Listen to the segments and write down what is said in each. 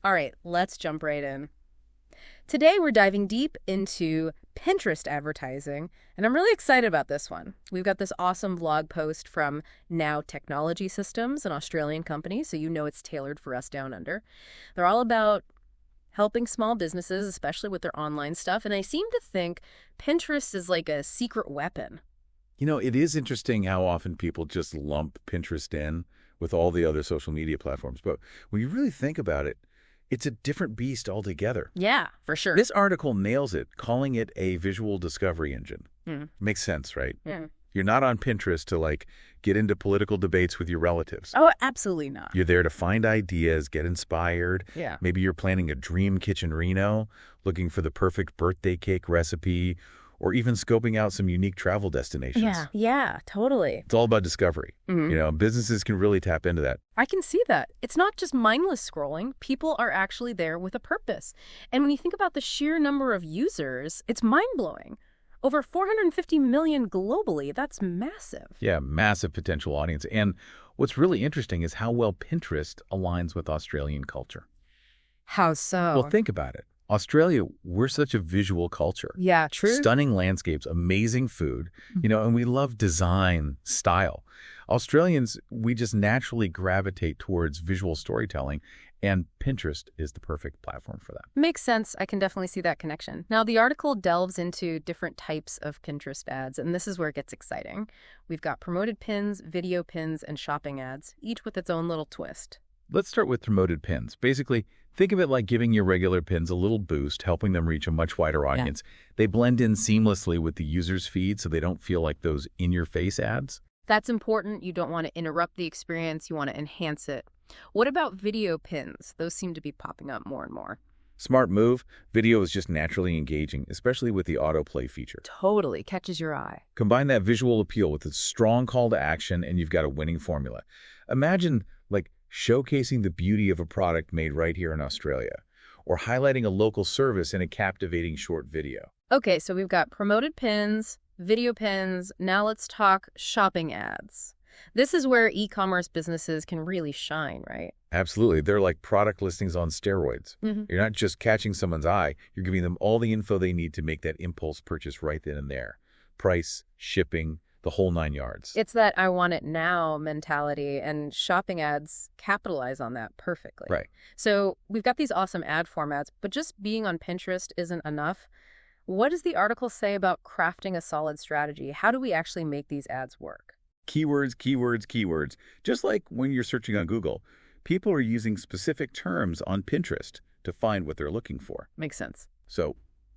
All right, let's jump right in. Today, we're diving deep into Pinterest advertising, and I'm really excited about this one. We've got this awesome blog post from Now Technology Systems, an Australian company, so you know it's tailored for us down under. They're all about helping small businesses, especially with their online stuff, and I seem to think Pinterest is like a secret weapon. It is interesting how often people just lump Pinterest in with all the other social media platforms. But when you really think about it, it's a different beast altogether. Yeah, for sure. This article nails it, calling it a visual discovery engine. Mm. Makes sense, right? Yeah. You're not on Pinterest to, get into political debates with your relatives. Oh, absolutely not. You're there to find ideas, get inspired. Yeah. Maybe you're planning a dream kitchen reno, looking for the perfect birthday cake recipe, or even scoping out some unique travel destinations. Yeah, totally. It's all about discovery. Mhm. Businesses can really tap into that. I can see that. It's not just mindless scrolling. People are actually there with a purpose. And when you think about the sheer number of users, it's mind-blowing. Over 450 million globally. That's massive. Yeah, massive potential audience. And what's really interesting is how well Pinterest aligns with Australian culture. How so? Well, think about it. Australia, we're such a visual culture. Yeah, true. Stunning landscapes, amazing food, and we love design, style. Australians, we just naturally gravitate towards visual storytelling, and Pinterest is the perfect platform for that. Makes sense. I can definitely see that connection. Now, the article delves into different types of Pinterest ads, and this is where it gets exciting. We've got promoted pins, video pins, and shopping ads, each with its own little twist. Let's start with promoted pins. Basically, think of it like giving your regular pins a little boost, helping them reach a much wider audience. They blend in seamlessly with the user's feed so they don't feel like those in-your-face ads. That's important. You don't want to interrupt the experience. You want to enhance it. What about video pins? Those seem to be popping up more and more. Smart move. Video is just naturally engaging, especially with the autoplay feature. Totally catches your eye. Combine that visual appeal with a strong call to action, and you've got a winning formula. Imagine, showcasing the beauty of a product made right here in Australia, or highlighting a local service in a captivating short video. Okay, so we've got promoted pins, video pins. Now let's talk shopping ads. This is where e-commerce businesses can really shine, right? Absolutely. They're like product listings on steroids. Mm-hmm. You're not just catching someone's eye, you're giving them all the info they need to make that impulse purchase right then and there. Price, shipping, the whole 9 yards. It's that I want it now mentality, and shopping ads capitalize on that perfectly. Right. So we've got these awesome ad formats, but just being on Pinterest isn't enough. What does the article say about crafting a solid strategy? How do we actually make these ads work? Keywords, keywords, keywords. Just like when you're searching on Google, people are using specific terms on Pinterest to find what they're looking for. Makes sense. So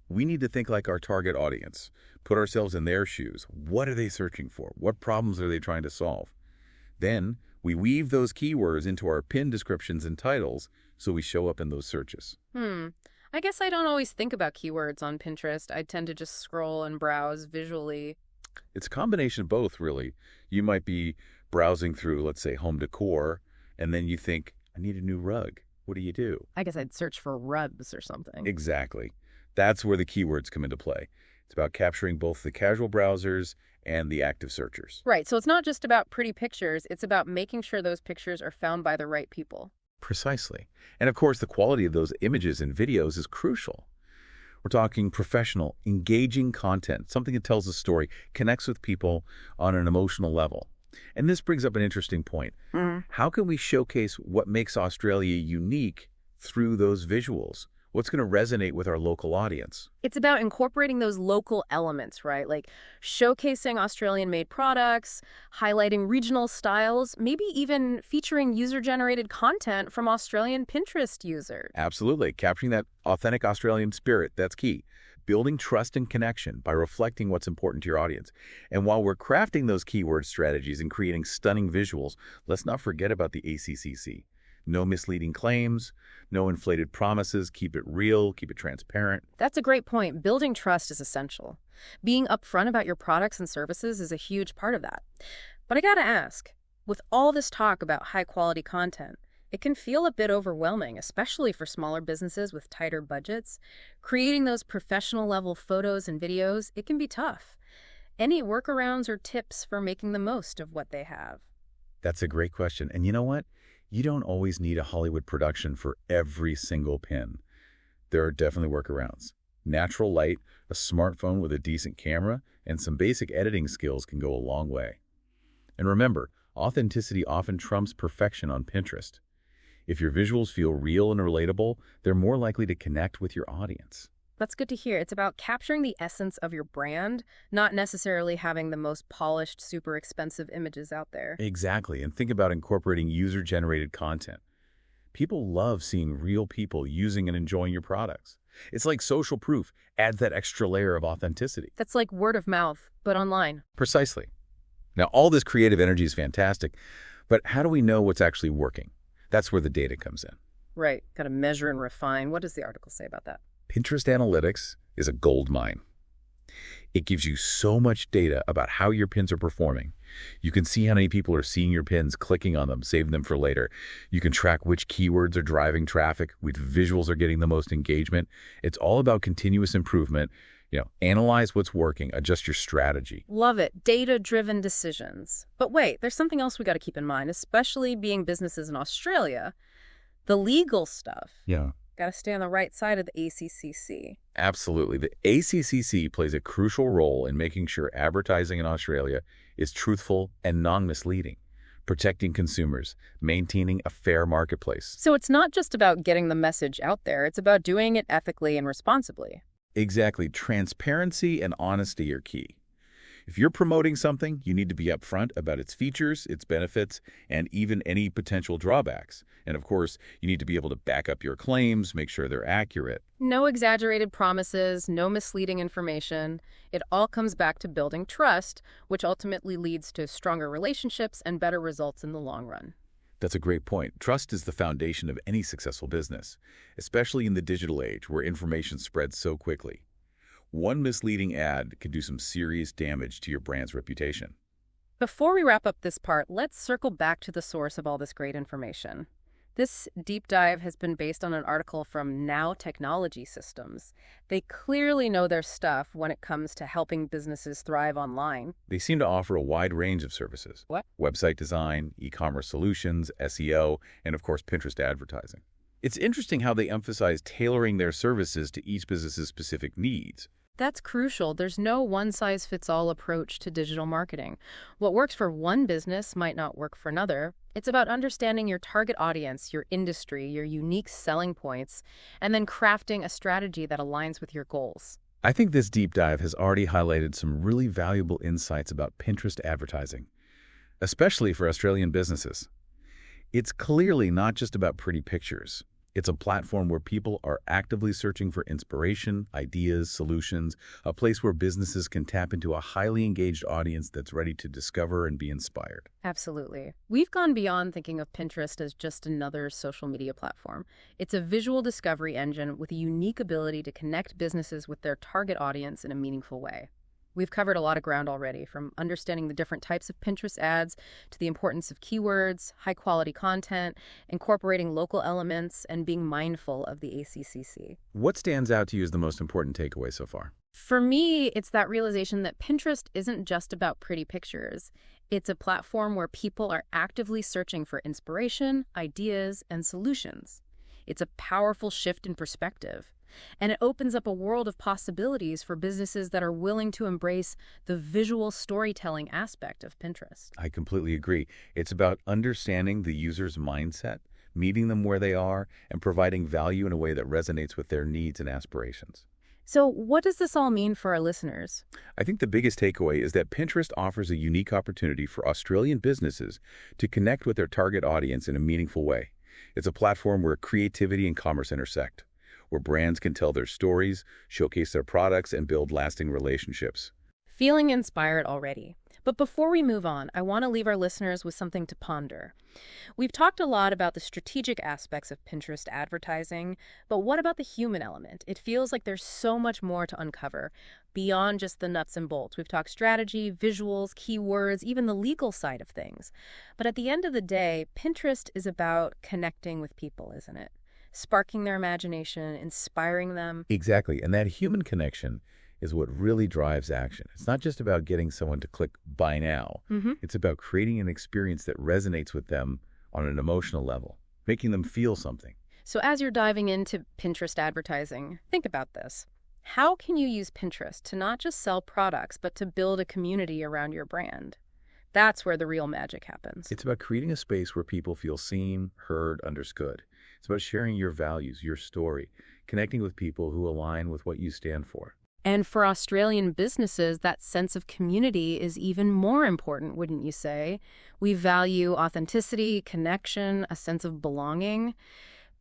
we need to think like our target audience, put ourselves in their shoes. What are they searching for? What problems are they trying to solve? Then we weave those keywords into our pin descriptions and titles so we show up in those searches. I guess I don't always think about keywords on Pinterest. I tend to just scroll and browse visually. It's a combination of both, really. You might be browsing through, let's say, home decor, and then you think, I need a new rug. What do? I guess I'd search for rugs or something. Exactly. That's where the keywords come into play. It's about capturing both the casual browsers and the active searchers. Right, so it's not just about pretty pictures. It's about making sure those pictures are found by the right people. Precisely. And of course, the quality of those images and videos is crucial. We're talking professional, engaging content, something that tells a story, connects with people on an emotional level. And this brings up an interesting point. How can we showcase what makes Australia unique through those visuals? What's going to resonate with our local audience? It's about incorporating those local elements, right? Like showcasing Australian-made products, highlighting regional styles, maybe even featuring user-generated content from Australian Pinterest users. Absolutely. Capturing that authentic Australian spirit, that's key. Building trust and connection by reflecting what's important to your audience. And while we're crafting those keyword strategies and creating stunning visuals, let's not forget about the ACCC. No misleading claims, no inflated promises, keep it real, keep it transparent. That's a great point. Building trust is essential. Being upfront about your products and services is a huge part of that. But I gotta ask, with all this talk about high-quality content, it can feel a bit overwhelming, especially for smaller businesses with tighter budgets. Creating those professional-level photos and videos, it can be tough. Any workarounds or tips for making the most of what they have? That's a great question. And you know what? You don't always need a Hollywood production for every single pin. There are definitely workarounds. Natural light, a smartphone with a decent camera, and some basic editing skills can go a long way. And remember, authenticity often trumps perfection on Pinterest. If your visuals feel real and relatable, they're more likely to connect with your audience. That's good to hear. It's about capturing the essence of your brand, not necessarily having the most polished, super expensive images out there. Exactly, and think about incorporating user-generated content. People love seeing real people using and enjoying your products. It's like social proof adds that extra layer of authenticity. That's like word of mouth, but online. Precisely. Now, all this creative energy is fantastic, but how do we know what's actually working? That's where the data comes in. Right. Got to measure and refine. What does the article say about that? Pinterest Analytics is a gold mine. It gives you so much data about how your pins are performing. You can see how many people are seeing your pins, clicking on them, saving them for later. You can track which keywords are driving traffic, which visuals are getting the most engagement. It's all about continuous improvement. Analyze what's working, adjust your strategy. Love it. Data-driven decisions. But wait, there's something else we got to keep in mind, especially being businesses in Australia. The legal stuff. Yeah. Got to stay on the right side of the ACCC. Absolutely. The ACCC plays a crucial role in making sure advertising in Australia is truthful and non-misleading, protecting consumers, maintaining a fair marketplace. So it's not just about getting the message out there. It's about doing it ethically and responsibly. Exactly. Transparency and honesty are key. If you're promoting something, you need to be upfront about its features, its benefits, and even any potential drawbacks. And of course, you need to be able to back up your claims, make sure they're accurate. No exaggerated promises, no misleading information. It all comes back to building trust, which ultimately leads to stronger relationships and better results in the long run. That's a great point. Trust is the foundation of any successful business, especially in the digital age where information spreads so quickly. One misleading ad can do some serious damage to your brand's reputation. Before we wrap up this part, let's circle back to the source of all this great information. This deep dive has been based on an article from Now Technology Systems. They clearly know their stuff when it comes to helping businesses thrive online. They seem to offer a wide range of services. What? Website design, e-commerce solutions, SEO, and of course, Pinterest advertising. It's interesting how they emphasize tailoring their services to each business's specific needs. That's crucial. There's no one-size-fits-all approach to digital marketing. What works for one business might not work for another. It's about understanding your target audience, your industry, your unique selling points, and then crafting a strategy that aligns with your goals. I think this deep dive has already highlighted some really valuable insights about Pinterest advertising, especially for Australian businesses. It's clearly not just about pretty pictures. It's a platform where people are actively searching for inspiration, ideas, solutions, a place where businesses can tap into a highly engaged audience that's ready to discover and be inspired. Absolutely. We've gone beyond thinking of Pinterest as just another social media platform. It's a visual discovery engine with a unique ability to connect businesses with their target audience in a meaningful way. We've covered a lot of ground already, from understanding the different types of Pinterest ads to the importance of keywords, high-quality content, incorporating local elements, and being mindful of the ACCC. What stands out to you as the most important takeaway so far? For me, it's that realization that Pinterest isn't just about pretty pictures. It's a platform where people are actively searching for inspiration, ideas, and solutions. It's a powerful shift in perspective. And it opens up a world of possibilities for businesses that are willing to embrace the visual storytelling aspect of Pinterest. I completely agree. It's about understanding the user's mindset, meeting them where they are, and providing value in a way that resonates with their needs and aspirations. So what does this all mean for our listeners? I think the biggest takeaway is that Pinterest offers a unique opportunity for Australian businesses to connect with their target audience in a meaningful way. It's a platform where creativity and commerce intersect, where brands can tell their stories, showcase their products, and build lasting relationships. Feeling inspired already. But before we move on, I want to leave our listeners with something to ponder. We've talked a lot about the strategic aspects of Pinterest advertising, but what about the human element? It feels like there's so much more to uncover beyond just the nuts and bolts. We've talked strategy, visuals, keywords, even the legal side of things. But at the end of the day, Pinterest is about connecting with people, isn't it? Sparking their imagination, inspiring them. Exactly, and that human connection is what really drives action. It's not just about getting someone to click buy now. It's about creating an experience that resonates with them on an emotional level, making them feel something. So as you're diving into Pinterest advertising, think about this. How can you use Pinterest to not just sell products, but to build a community around your brand? That's where the real magic happens. It's about creating a space where people feel seen, heard, understood. It's about sharing your values, your story, connecting with people who align with what you stand for. And for Australian businesses, that sense of community is even more important, wouldn't you say? We value authenticity, connection, a sense of belonging.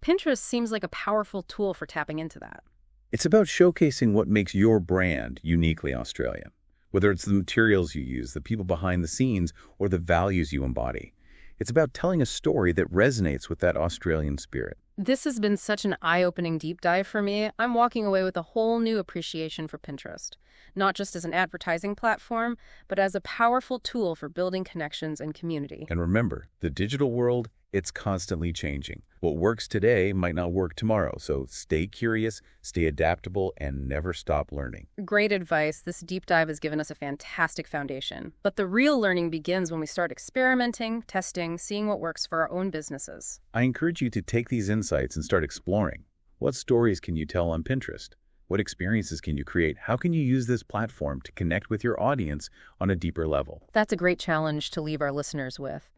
Pinterest seems like a powerful tool for tapping into that. It's about showcasing what makes your brand uniquely Australian, whether it's the materials you use, the people behind the scenes, or the values you embody. It's about telling a story that resonates with that Australian spirit. This has been such an eye-opening deep dive for me. I'm walking away with a whole new appreciation for Pinterest, not just as an advertising platform, but as a powerful tool for building connections and community. And remember, the digital world, it's constantly changing. What works today might not work tomorrow, so stay curious, stay adaptable, and never stop learning. Great advice. This deep dive has given us a fantastic foundation. But the real learning begins when we start experimenting, testing, seeing what works for our own businesses. I encourage you to take these insights and start exploring. What stories can you tell on Pinterest? What experiences can you create? How can you use this platform to connect with your audience on a deeper level? That's a great challenge to leave our listeners with.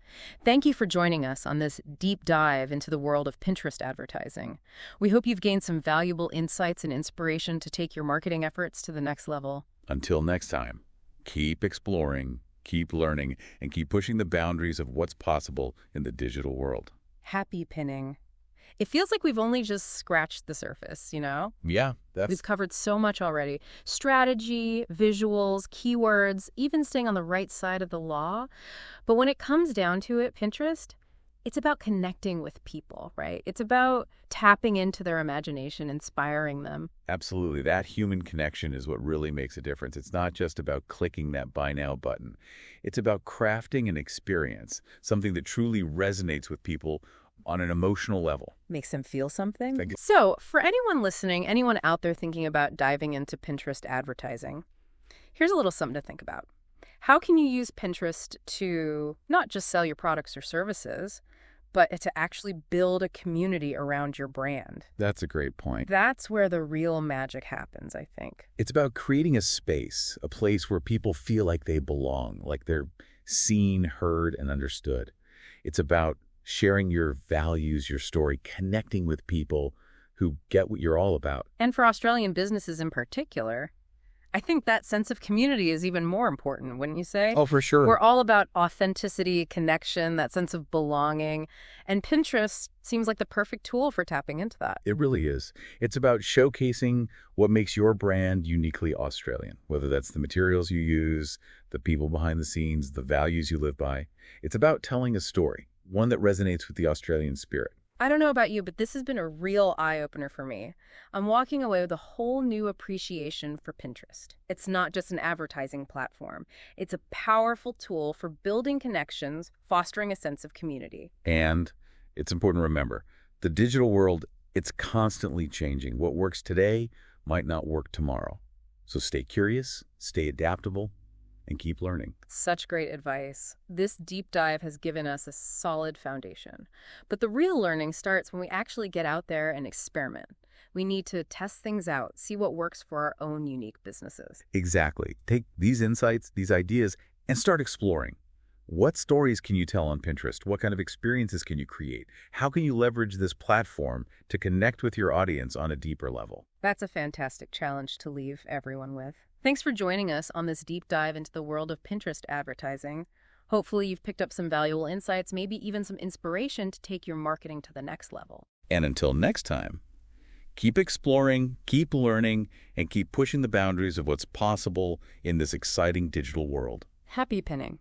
Thank you for joining us on this deep dive into the world of Pinterest advertising. We hope you've gained some valuable insights and inspiration to take your marketing efforts to the next level. Until next time, keep exploring, keep learning, and keep pushing the boundaries of what's possible in the digital world. Happy pinning. It feels like we've only just scratched the surface, you know? Yeah, We've covered so much already. Strategy, visuals, keywords, even staying on the right side of the law. But when it comes down to it, Pinterest, it's about connecting with people, right? It's about tapping into their imagination, inspiring them. Absolutely. That human connection is what really makes a difference. It's not just about clicking that buy now button. It's about crafting an experience, something that truly resonates with people on an emotional level. Makes them feel something? Thank you. So, for anyone listening, anyone out there thinking about diving into Pinterest advertising, here's a little something to think about. How can you use Pinterest to not just sell your products or services, but to actually build a community around your brand? That's a great point. That's where the real magic happens, I think. It's about creating a space, a place where people feel like they belong, like they're seen, heard, and understood. It's about sharing your values, your story, connecting with people who get what you're all about. And for Australian businesses in particular, I think that sense of community is even more important, wouldn't you say? Oh, for sure. We're all about authenticity, connection, that sense of belonging. And Pinterest seems like the perfect tool for tapping into that. It really is. It's about showcasing what makes your brand uniquely Australian, whether that's the materials you use, the people behind the scenes, the values you live by. It's about telling a story, one that resonates with the Australian spirit. I don't know about you, but this has been a real eye-opener for me. I'm walking away with a whole new appreciation for Pinterest. It's not just an advertising platform. It's a powerful tool for building connections, fostering a sense of community. And it's important to remember, the digital world, it's constantly changing. What works today might not work tomorrow. So stay curious, stay adaptable, and keep learning. Such great advice. This deep dive has given us a solid foundation. But the real learning starts when we actually get out there and experiment. We need to test things out, see what works for our own unique businesses. Exactly. Take these insights, these ideas, and start exploring. What stories can you tell on Pinterest? What kind of experiences can you create? How can you leverage this platform to connect with your audience on a deeper level? That's a fantastic challenge to leave everyone with. Thanks for joining us on this deep dive into the world of Pinterest advertising. Hopefully you've picked up some valuable insights, maybe even some inspiration to take your marketing to the next level. And until next time, keep exploring, keep learning, and keep pushing the boundaries of what's possible in this exciting digital world. Happy pinning.